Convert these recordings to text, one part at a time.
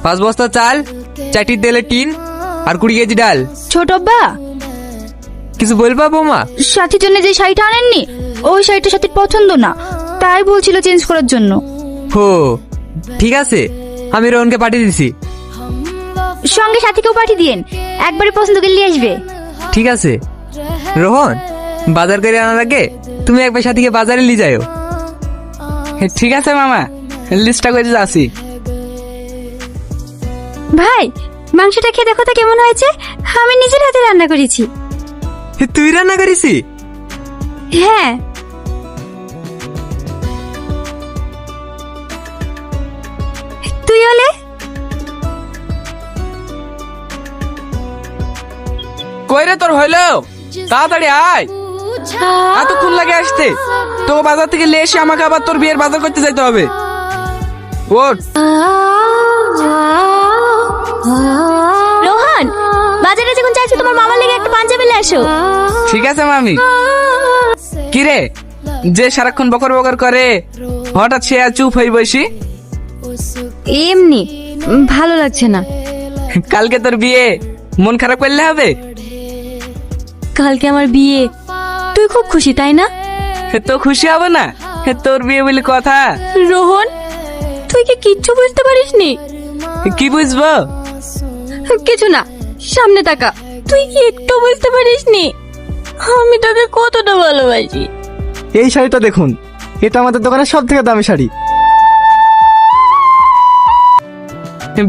5 বস্তা চাল, 4টি তেলের টিন আর 20 কেজি ডাল। ছোট আব্বা, কিছু বলবা বৌমা? সাথীর জন্য যে শাড়িটা আনেননি, ওই শাড়িটা সাথীর পছন্দ না, তাই বলছিল চেঞ্জ করার জন্য। হো, ঠিক আছে, আমি রোহনকে পাঠিয়ে দিছি। সঙ্গে সাথীকেও পাঠিয়ে দিয়েন, একবারে পছন্দ করে নিয়ে আসবে। ঠিক আছে রোহন, বাজার করে আনার আগে তুমি একবার সাথীকে বাজারে নিয়ে যাও। ঠিক আছে মামা, লিস্টটা করে যাচ্ছি। ভাই, মাংসটা খেয়ে দেখো তো কেমন হয়েছে, আমি নিজের হাতে রান্না করেছি। তুই রান্না করেছি? হ্যাঁ। তুই হলে কই রে তোর হইলো? তাড়াতাড়ি আয়, এতক্ষণ লাগে আসতে। তোকে বাজার থেকে নিয়ে এসে আমাকে আবার তোর বিয়ের বাজার করতে যাইতে হবে। ওঠ। রোহন, বাজারে যখন যাচ্ছ তোমার মামার লেগে একটা পাঞ্জাবি নিয়ে আসো। ঠিক আছে মামি। কি রে, যে সারাক্ষণ বকর বকর করে হঠাৎ সে আর চুপ হয়ে বসি? এমনি ভালো লাগছে না। কালকে তোর বিয়ে, মন খারাপ করলে হবে? কালকে আমার বিয়ে, তুই খুব খুশি তাই না? তো খুশি হবে না? তোর বিয়ে বলে কথা। রোহন, তুই কি কিচ্ছু বুঝতে পারিসনি? কি বুঝবো? কিছু না, সামনে তাকা। তুই কি একটু বুঝতে পারিসনি আমি তোকে কতটা ভালোবাসি? এই শাড়িটা দেখুন, এটা আমাদের দোকানের সব থেকে দামি শাড়ি।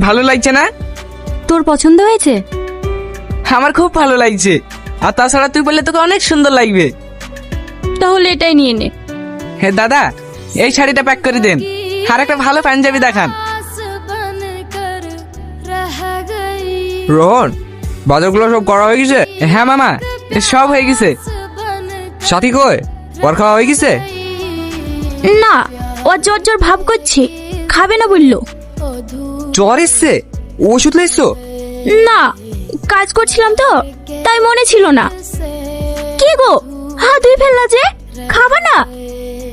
ভালো লাগছে না? তোর পছন্দ হয়েছে? আমার খুব ভালো লাগছে, আর তাছাড়া তুই বললে তোকে অনেক সুন্দর লাগবে। তাহলে এটাই নিয়ে নে। হে দাদা, এই শাড়িটা প্যাক করে দেন, আর একটা ভালো পাঞ্জাবি দেখান। রোহন, বাজারগুলো সব করা হয়ে গেছে? হ্যাঁ মামা, সব হয়ে গেছে। সাথী কই, ওর খাওয়া হয়ে গেছে? না, ও জ্বর জ্বর ভাব করছে, খাবে না বললো। জ্বর এসছে? ওষুধ লাইছো? না, কাজ করছিলাম তো তাই মনে ছিল না। কি গো, হাত ধুয়ে ফেললা যে, খাবা না?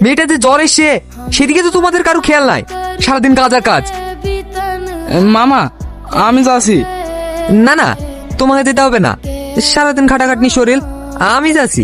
মেয়েটাতে জ্বর এসছে, সেদিকে তো তোমাদের কারো খেয়াল নাই, সারাদিন কাজ আর কাজ। মামা, আমি যাচ্ছি। না না, তোমাকে যেতে হবে না, সারাদিন খাটাখাটনি শরীর, আমি যাচ্ছি।